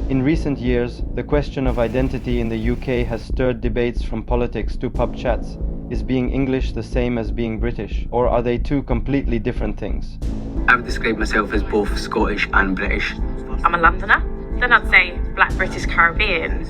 In recent years, the question of identity in the UK has stirred debates from politics to pub chats. Is being English the same as being British, or are they two completely different things? I would describe myself as both Scottish and British. I'm a Londoner. Then I'd say Black British Caribbean.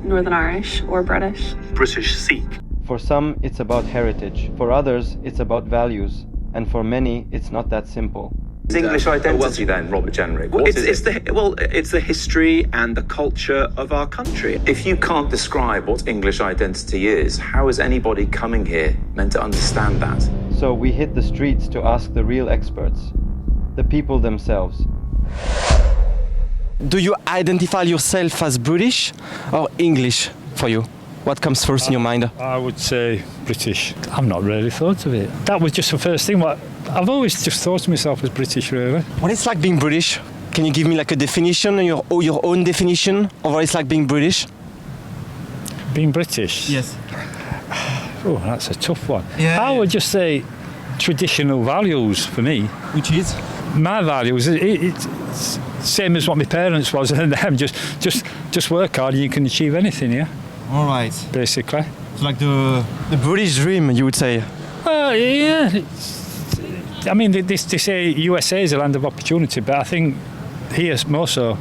Northern Irish or British. British Sikh. For some, it's about heritage. For others, it's about values. And for many, it's not that simple. It's English identity then, Robert Jenrick? It's the history and the culture of our country. If you can't describe what English identity is, how is anybody coming here meant to understand that? So we hit the streets to ask the real experts, the people themselves. Do you identify yourself as British or English for you? What comes first in your mind? I would say British. I've not really thought of it. That was just the first thing. I've always just thought of myself as British, really. What it's like being British? Can you give me like a definition, your own definition of what it's like being British? Being British? Yes. Oh, that's a tough one. Yeah, I would just say traditional values for me. Which is? My values, it's same as what my parents was, and them. Just work hard and you can achieve anything, yeah? All right. Basically. It's like the British dream, you would say? Yeah. I mean, they say USA is a land of opportunity, but I think here's more so.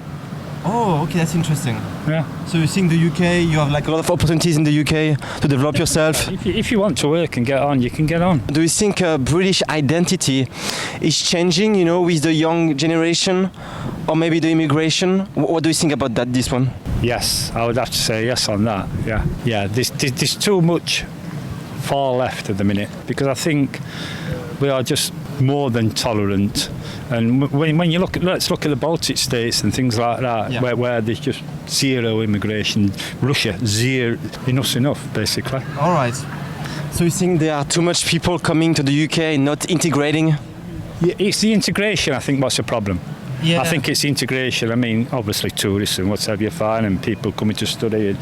Oh, okay, that's interesting. Yeah. So you think the UK, you have like a lot of opportunities in the UK to develop yourself? If you want to work and get on, you can get on. Do you think British identity is changing, with the young generation, or maybe the immigration? What do you think about that? This one? Yes, I would have to say yes on that. Yeah. There's too much far left at the minute, because I think we are just more than tolerant. And when you let's look at the Baltic states and things like that, yeah. where there's just zero immigration. Russia, zero. Enough's enough, basically. All right. So you think there are too much people coming to the UK, not integrating? Yeah, it's the integration, I think, what's the problem. Yeah. I think it's integration. I mean, obviously tourists and whatever you find, and people coming to study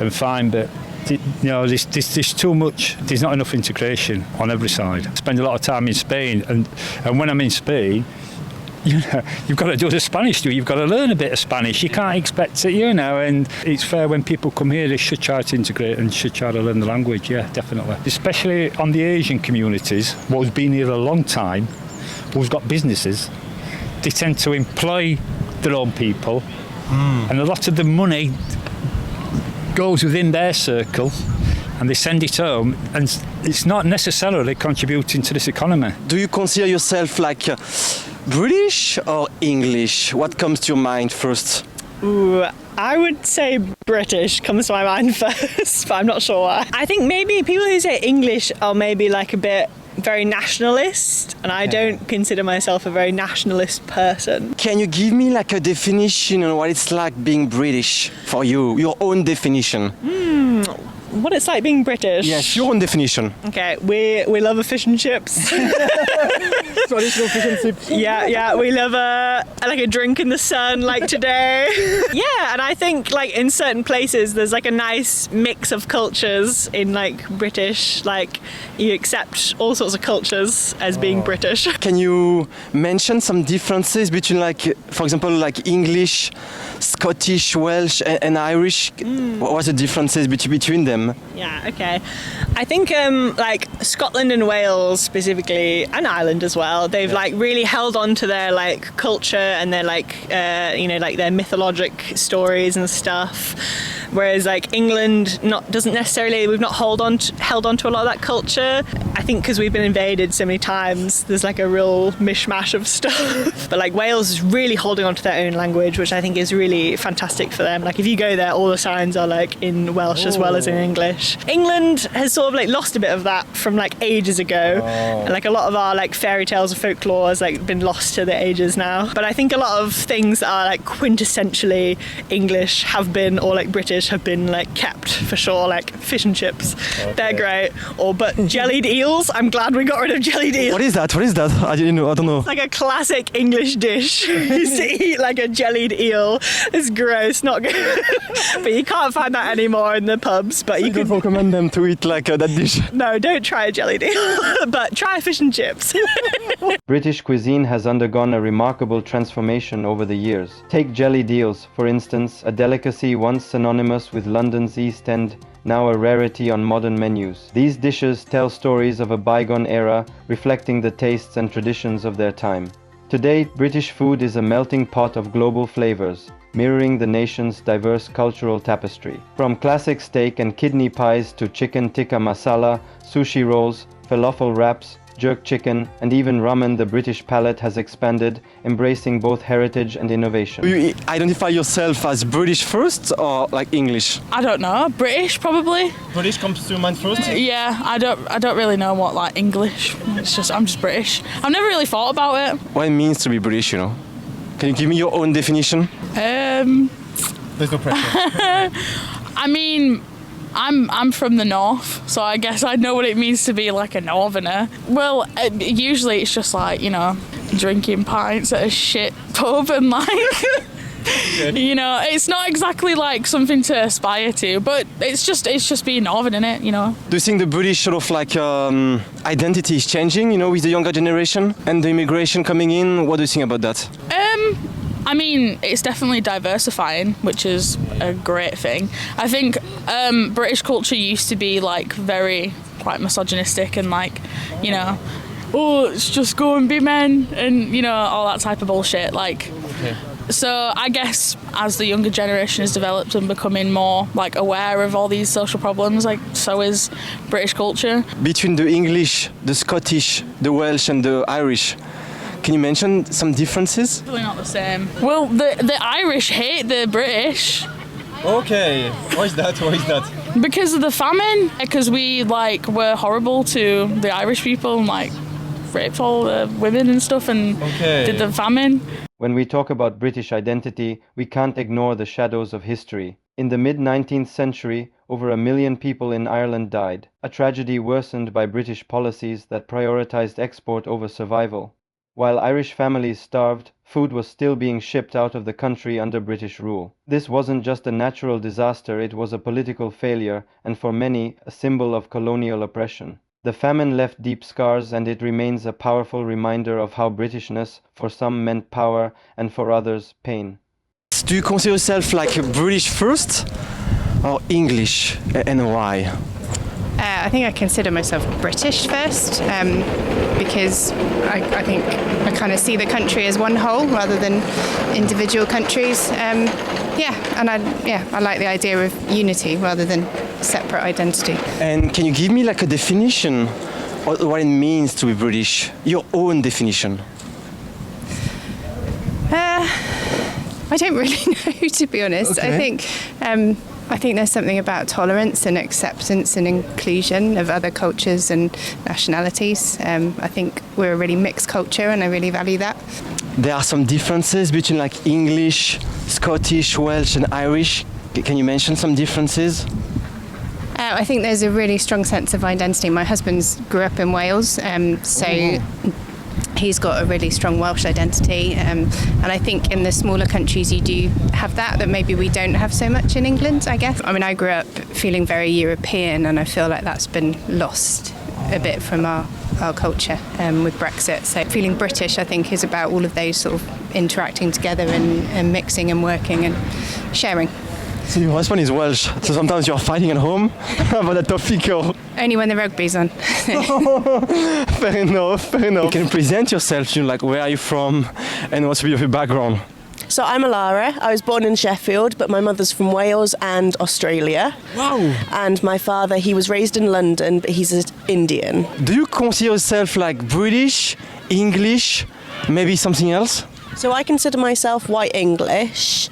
and fine, but there's too much. There's not enough integration on every side. I spend a lot of time in Spain, and when I'm in Spain, you've got to do the Spanish too. You've got to learn a bit of Spanish. You can't expect it, and it's fair when people come here, they should try to integrate and should try to learn the language, yeah, definitely. Especially on the Asian communities, who's been here a long time, who's got businesses, they tend to employ their own people, and a lot of the money goes within their circle, and they send it home, and it's not necessarily contributing to this economy. Do you consider yourself like British or English? What comes to your mind first? Ooh, I would say British comes to my mind first, but I'm not sure why. I think maybe people who say English are maybe like a bit very nationalist, and I don't consider myself a very nationalist person. Can you give me like a definition on what it's like being British for you? Your own definition. What it's like being British? Yes, your own definition. Okay, we love a fish and chips. Traditional fish and chips. Yeah, we love a drink in the sun like today. Yeah, and I think like in certain places there's like a nice mix of cultures in like British, like you accept all sorts of cultures as being British. Can you mention some differences between like, for example, like English, Scottish, Welsh and Irish? What was the differences between them? Yeah, okay. I think like Scotland and Wales specifically, and Ireland as well, they've like really held on to their like culture and their like like their mythologic stories and stuff. Whereas like England we've not held on to a lot of that culture. I think because we've been invaded so many times, there's like a real mishmash of stuff. But like Wales is really holding on to their own language, which I think is really fantastic for them. Like if you go there, all the signs are like in Welsh as well as in English. England has sort of like lost a bit of that from like ages ago. And like a lot of our like fairy tales and folklore has like been lost to the ages now. But I think a lot of things that are like quintessentially English have been, or like British have been like kept for sure, like fish and chips. They're great. But jellied eel eels. I'm glad we got rid of jellied eels. What is that? What is that? I don't know. It's like a classic English dish. You used to eat like a jellied eel. It's gross, not good. But you can't find that anymore in the pubs. But You could recommend them to eat like that dish. No, don't try a jellied eel. But try fish and chips. British cuisine has undergone a remarkable transformation over the years. Take jellied eels, for instance, a delicacy once synonymous with London's East End, now a rarity on modern menus. These dishes tell stories of a bygone era, reflecting the tastes and traditions of their time. Today, British food is a melting pot of global flavors, mirroring the nation's diverse cultural tapestry. From classic steak and kidney pies to chicken tikka masala, sushi rolls, falafel wraps, jerk chicken, and even ramen, the British palate has expanded, embracing both heritage and innovation. Do you identify yourself as British first or like English? I don't know. British, probably. British comes to mind first? Yeah, I don't really know what like English. I'm just British. I've never really thought about it. What it means to be British, you know? Can you give me your own definition? There's no pressure. I mean, I'm from the north, so I guess I know what it means to be like a northerner. Well, usually it's just like, you know, drinking pints at a shit pub and like, you know, it's not exactly like something to aspire to, but it's just being northern, innit, you know. Do you think the British sort of like identity is changing, you know, with the younger generation and the immigration coming in? What do you think about that? I mean, it's definitely diversifying, which is a great thing. I think British culture used to be like very quite misogynistic and like, you know, oh, it's just go and be men and, you know, all that type of bullshit. Like, so I guess as the younger generation has developed and becoming more like aware of all these social problems, like so is British culture. Between the English, the Scottish, the Welsh and the Irish, can you mention some differences? Probably not the same. Well, the Irish hate the British. Okay, why is that? Because of the famine. Because we like were horrible to the Irish people and like raped all the women and stuff and did the famine. When we talk about British identity, we can't ignore the shadows of history. In the mid-19th century, over 1 million people in Ireland died, a tragedy worsened by British policies that prioritized export over survival. While Irish families starved, food was still being shipped out of the country under British rule. This wasn't just a natural disaster, it was a political failure, and for many, a symbol of colonial oppression. The famine left deep scars, and it remains a powerful reminder of how Britishness for some meant power, and for others, pain. Do you consider yourself like British first or English, and why? I think I consider myself British first because I think I kind of see the country as one whole rather than individual countries. I like the idea of unity rather than separate identity. And can you give me like a definition of what it means to be British? Your own definition. I don't really know, to be honest. Okay. I think there's something about tolerance and acceptance and inclusion of other cultures and nationalities. I think we're a really mixed culture and I really value that. There are some differences between like English, Scottish, Welsh and Irish. Can you mention some differences? I think there's a really strong sense of identity. My husband's grew up in Wales, he's got a really strong Welsh identity, and I think in the smaller countries you do have that maybe we don't have so much in England, I guess. I mean, I grew up feeling very European and I feel like that's been lost a bit from our culture with Brexit. So feeling British, I think, is about all of those sort of interacting together and mixing and working and sharing. So your husband is Welsh, so sometimes you're fighting at home about a topic or... Only when the rugby's on. Fair enough. You can present yourself, you know, like where are you from and what's your background? So I'm Alara. I was born in Sheffield, but my mother's from Wales and Australia. Wow. And my father, he was raised in London, but he's Indian. Do you consider yourself like British, English, maybe something else? So I consider myself white English.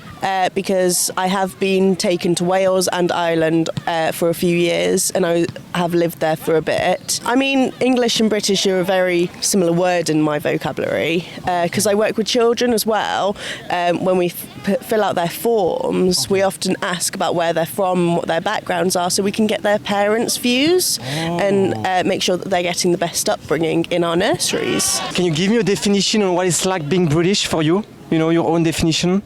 because I have been taken to Wales and Ireland for a few years, and I have lived there for a bit. I mean, English and British are a very similar word in my vocabulary, because I work with children as well. When we fill out their forms, we often ask about where they're from, what their backgrounds are, so we can get their parents' views and make sure that they're getting the best upbringing in our nurseries. Can you give me a definition on what it's like being British for you? You know, your own definition?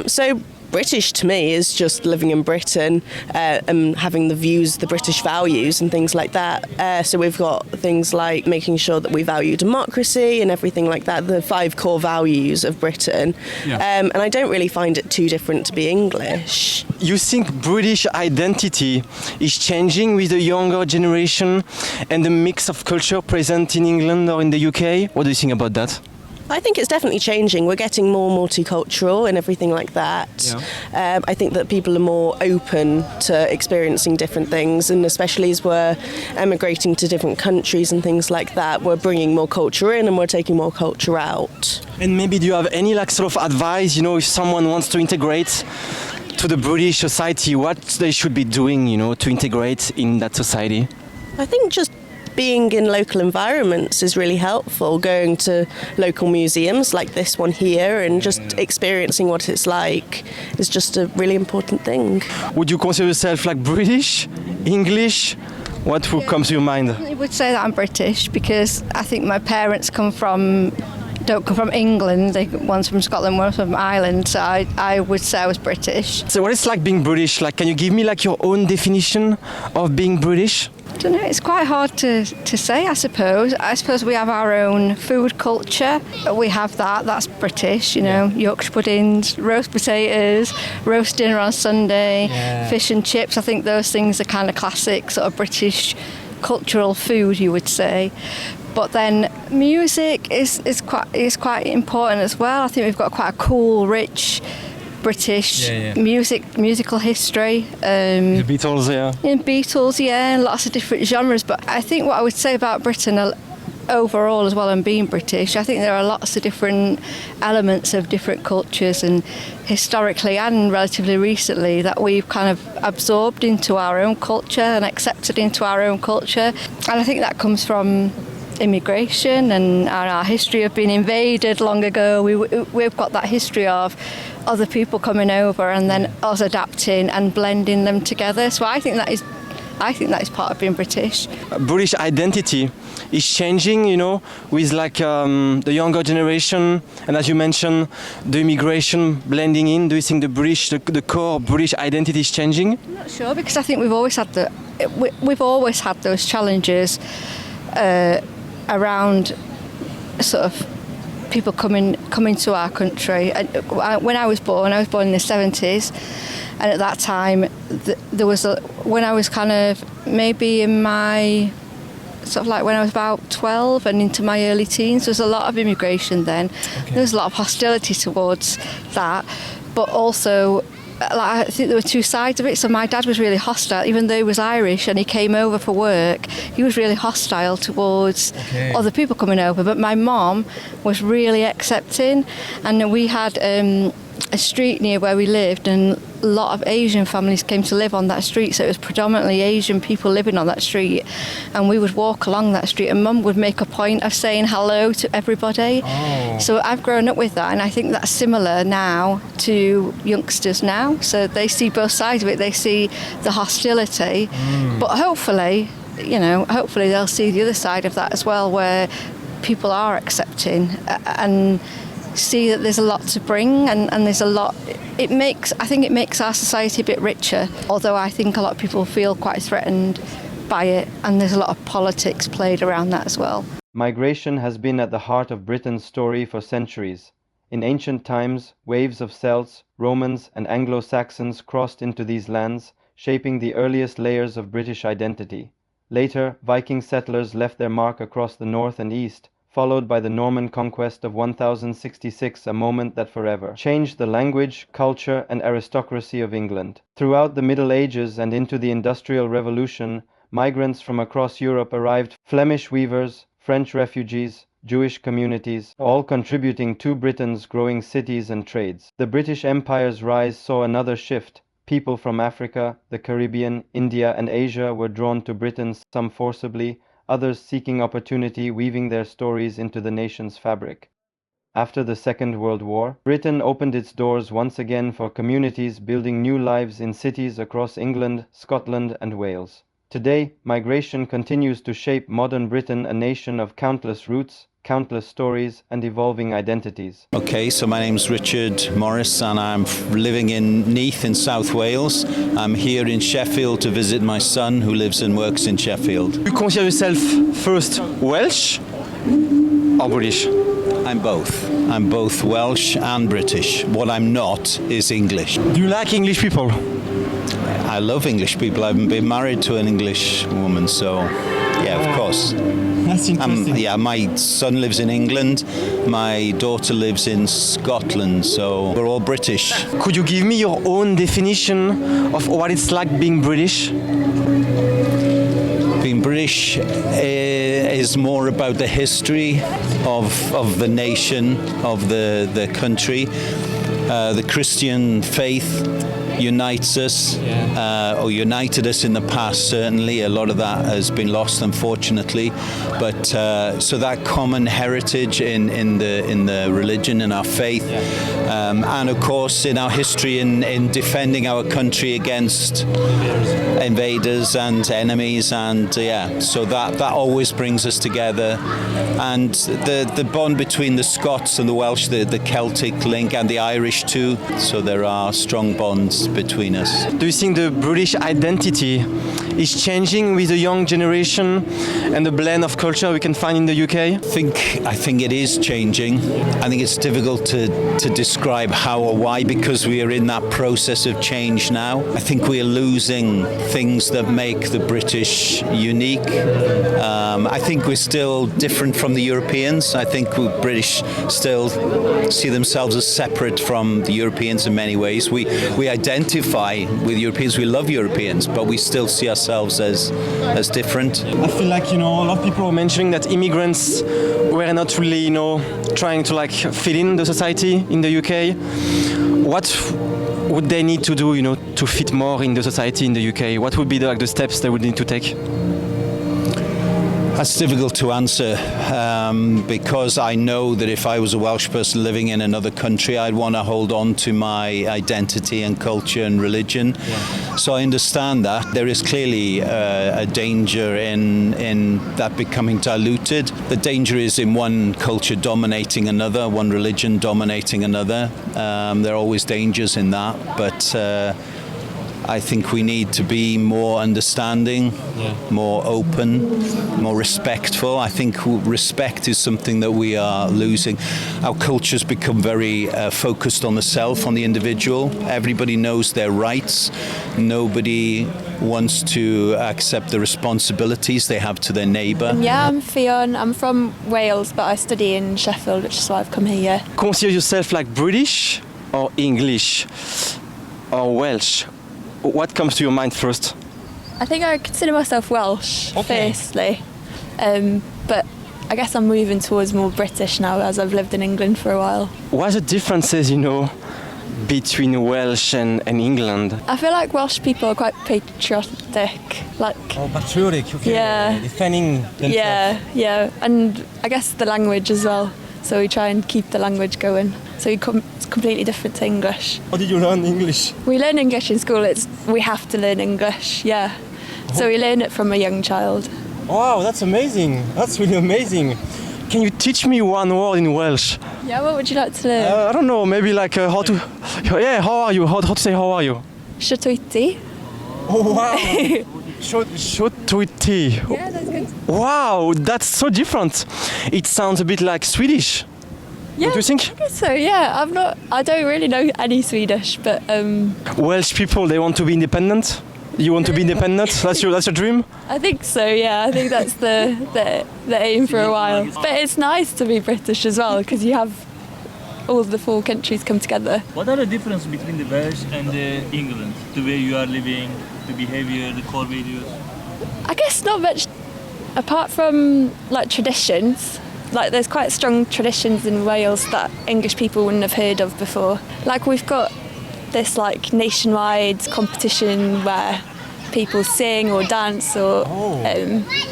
So British to me is just living in Britain and having the views, the British values and things like that. So we've got things like making sure that we value democracy and everything like that, the 5 core values of Britain. And I don't really find it too different to be English. You think British identity is changing with the younger generation and the mix of culture present in England or in the UK? What do you think about that? I think it's definitely changing. We're getting more multicultural and everything like that. I think that people are more open to experiencing different things, and especially as we're emigrating to different countries and things like that, we're bringing more culture in and we're taking more culture out. And maybe do you have any sort of advice, if someone wants to integrate to the British society, what they should be doing, to integrate in that society? I think just being in local environments is really helpful, going to local museums like this one here and just experiencing what it's like is just a really important thing. Would you consider yourself British, English? What would come to your mind? I would say that I'm British because I think my parents don't come from England. One's from Scotland, one's from Ireland, so I would say I was British. So what it's like being British? Can you give me your own definition of being British? I don't know, it's quite hard to say, I suppose. I suppose we have our own food culture. We have that's British, Yorkshire puddings, roast potatoes, roast dinner on Sunday, fish and chips. I think those things are kind of classic sort of British cultural food, you would say. But then music is quite important as well. I think we've got quite a cool, rich British musical history. The Beatles, lots of different genres. But I think what I would say about Britain overall as well, and being British, I think there are lots of different elements of different cultures, and historically and relatively recently, that we've kind of absorbed into our own culture and accepted into our own culture. And I think that comes from immigration and our history of being invaded long ago. We've got that history of other people coming over and then us adapting and blending them together. So I think that is part of being British. British identity is changing, with the younger generation, and as you mentioned, the immigration blending in. Do you think the core British identity is changing? I'm not sure, because I think we've always had those challenges around sort of people coming to our country. When I was born in the 70s, and at that time when I was kind of maybe in my sort of when I was about 12 and into my early teens, there was a lot of immigration then. There was a lot of hostility towards that, but also I think there were two sides of it. So my dad was really hostile, even though he was Irish and he came over for work. He was really hostile towards other people coming over. But my mom was really accepting, and we had a street near where we lived, and a lot of Asian families came to live on that street, so it was predominantly Asian people living on that street, and we would walk along that street and Mum would make a point of saying hello to everybody. So I've grown up with that, and I think that's similar now to youngsters now, so they see both sides of it. They see the hostility, but hopefully they'll see the other side of that as well, where people are accepting and see that there's a lot to bring, and there's a lot. I think it makes our society a bit richer, although I think a lot of people feel quite threatened by it, and there's a lot of politics played around that as well. Migration has been at the heart of Britain's story for centuries. In ancient times, waves of Celts, Romans, and Anglo-Saxons crossed into these lands, shaping the earliest layers of British identity. Later, Viking settlers left their mark across the north and east, followed by the Norman conquest of 1066, a moment that forever changed the language, culture, and aristocracy of England. Throughout the Middle Ages and into the Industrial Revolution, migrants from across Europe arrived: Flemish weavers, French refugees, Jewish communities, all contributing to Britain's growing cities and trades. The British Empire's rise saw another shift. People from Africa, the Caribbean, India, and Asia were drawn to Britain, some forcibly, others seeking opportunity, weaving their stories into the nation's fabric. After the Second World War, Britain opened its doors once again for communities building new lives in cities across England, Scotland, and Wales. Today, migration continues to shape modern Britain, a nation of countless roots, countless stories, and evolving identities. Okay, so my name's Richard Morris and I'm living in Neath in South Wales. I'm here in Sheffield to visit my son who lives and works in Sheffield. You consider yourself first Welsh or British? I'm both. I'm both Welsh and British. What I'm not is English. Do you like English people? I love English people. I've been married to an English woman, so yeah, of course. That's interesting. Yeah, my son lives in England. My daughter lives in Scotland, so we're all British. Could you give me your own definition of what it's like being British? Being British is more about the history of the nation, of the country. The Christian faith unites us, or united us in the past, certainly. A lot of that has been lost, unfortunately. But so that common heritage in the religion, in our faith, and of course in our history in defending our country against invaders and enemies, and so that always brings us together. And the bond between the Scots and the Welsh, the Celtic link, and the Irish too. So there are strong bonds between us. Do you think the British identity is changing with the young generation and the blend of culture we can find in the UK? I think it is changing. I think it's difficult to describe how or why, because we are in that process of change now. I think we are losing things that make the British unique. I think we're still different from the Europeans. I think British still see themselves as separate from the Europeans in many ways. We identify with Europeans, we love Europeans, but we still see ourselves as different. I feel like, a lot of people are mentioning that immigrants were not really, trying to fit in the society in the UK. What would they need to do, to fit more in the society in the UK? What would be the steps they would need to take? That's difficult to answer because I know that if I was a Welsh person living in another country, I'd want to hold on to my identity and culture and religion. Yeah. So I understand that. There is clearly a danger in that becoming diluted. The danger is in one culture dominating another, one religion dominating another. There are always dangers in that, but I think we need to be more understanding, more open, more respectful. I think respect is something that we are losing. Our culture's become very focused on the self, on the individual. Everybody knows their rights. Nobody wants to accept the responsibilities they have to their neighbour. Yeah, I'm Fionn. I'm from Wales, but I study in Sheffield, which is why I've come here. Consider yourself like British or English or Welsh? What comes to your mind first? I think I consider myself Welsh, firstly. But I guess I'm moving towards more British now, as I've lived in England for a while. What are the differences, between Welsh and England? I feel like Welsh people are quite patriotic. Patriotic, okay. Yeah. Defending themselves. Yeah. And I guess the language as well. So we try and keep the language going. So it's completely different to English. How did you learn English? We learn English in school. We have to learn English, yeah. So we learn it from a young child. Wow, that's amazing. That's really amazing. Can you teach me one word in Welsh? Yeah, what would you like to learn? I don't know, maybe how to... Yeah, how are you? How to say how are you? Shut wyt. Oh, wow. Shut wyt. Yeah, that's good. Wow, that's so different. It sounds a bit like Swedish. Yeah, what do you think? I guess so, yeah. I don't really know any Swedish, but... Welsh people, they want to be independent? You want to be independent? That's your dream? I think so, yeah. I think that's the aim for a while. But it's nice to be British as well, because you have all the four countries come together. What are the differences between the Welsh and England? The way you are living, the behaviour, the core values? I guess not much, apart from traditions. like there's quite strong traditions in Wales that English people wouldn't have heard of before. Like we've got this like nationwide competition where people sing or dance or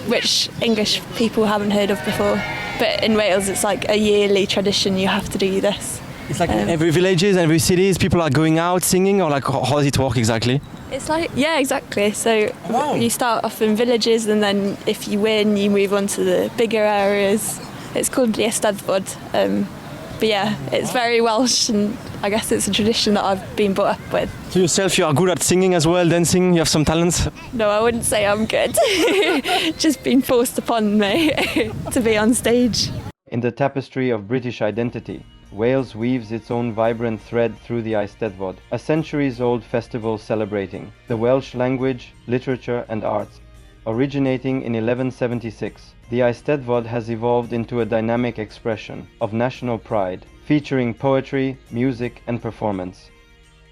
which English people haven't heard of before. But in Wales it's like a yearly tradition, you have to do this. It's like in every villages, every cities, people are going out singing, or like how does it work exactly? It's like, yeah, exactly. So you start off in villages and then if you win, you move on to the bigger areas. It's called the Eisteddfod. But yeah, it's very Welsh and I guess it's a tradition that I've been brought up with. So yourself, you are good at singing as well, dancing, you have some talents? No, I wouldn't say I'm good. Just been forced upon me to be on stage. In the tapestry of British identity, Wales weaves its own vibrant thread through the Eisteddfod, a centuries-old festival celebrating the Welsh language, literature and arts. Originating in 1176, the Eisteddfod has evolved into a dynamic expression of national pride, featuring poetry, music and performance.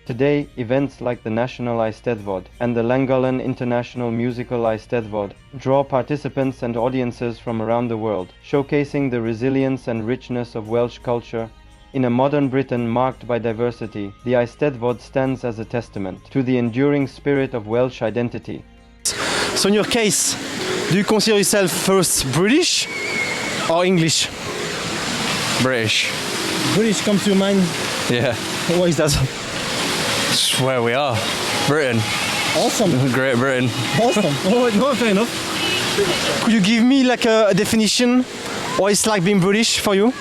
Today, events like the National Eisteddfod and the Llangollen International Musical Eisteddfod draw participants and audiences from around the world, showcasing the resilience and richness of Welsh culture. In a modern Britain marked by diversity, the Eisteddfod stands as a testament to the enduring spirit of Welsh identity. So in your case, do you consider yourself first British or English? British. British comes to your mind? Yeah. Why is that? It's where we are. Britain. Awesome. Great Britain. Awesome. Oh, no, fair enough. Could you give me like a definition what it's like being British for you?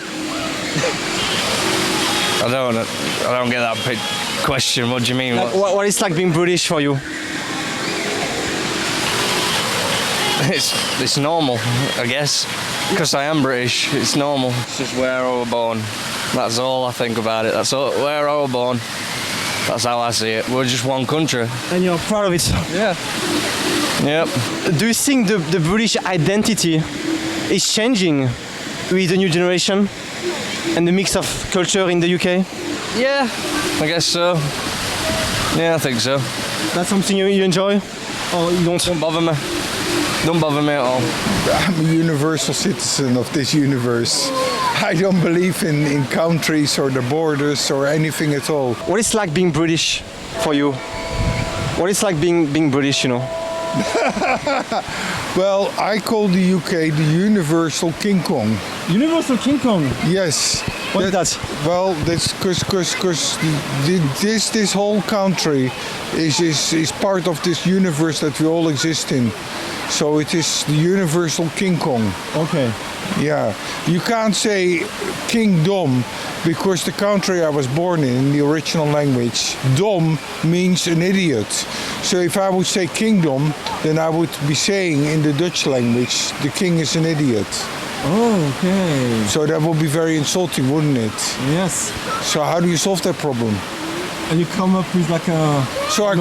I don't get that question. What do you mean? Like, what it's like being British for you? It's normal, I guess, because I am British. It's normal. It's just where I was born. That's all I think about it. That's all, where I was born. That's how I see it. We're just one country. And you're proud of it? Yeah. Yep. Do you think the British identity is changing with the new generation and the mix of culture in the UK? Yeah, I guess so. Yeah, I think so. That's something you enjoy? Or you don't bother me? Don't bother me at all. I'm a universal citizen of this universe. I don't believe in countries or the borders or anything at all. What is like being British for you? What is like being British, you know? Well, I call the UK the Universal King Kong. Universal King Kong? Yes. What is that? Well, that's because this whole country is part of this universe that we all exist in. So it is the Universal King Kong. Okay. Yeah. You can't say kingdom because the country I was born in the original language, dom means an idiot. So if I would say kingdom, then I would be saying in the Dutch language, the king is an idiot. Oh, okay. So that would be very insulting, wouldn't it? Yes. So how do you solve that problem? And you come up with like a... So I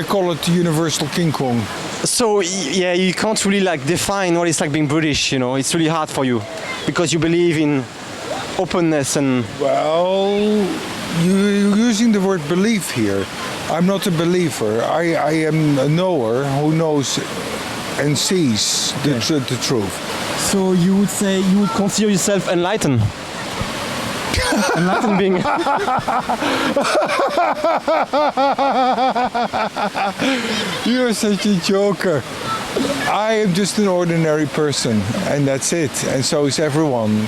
call it the Universal King Kong. So yeah, you can't really like define what it's like being British, you know. It's really hard for you because you believe in openness and... Well, you're using the word belief here. I'm not a believer. I am a knower who knows and sees the truth. So you would consider yourself enlightened? Enlightened being... You're such a joker. I am just an ordinary person, and that's it. And so is everyone.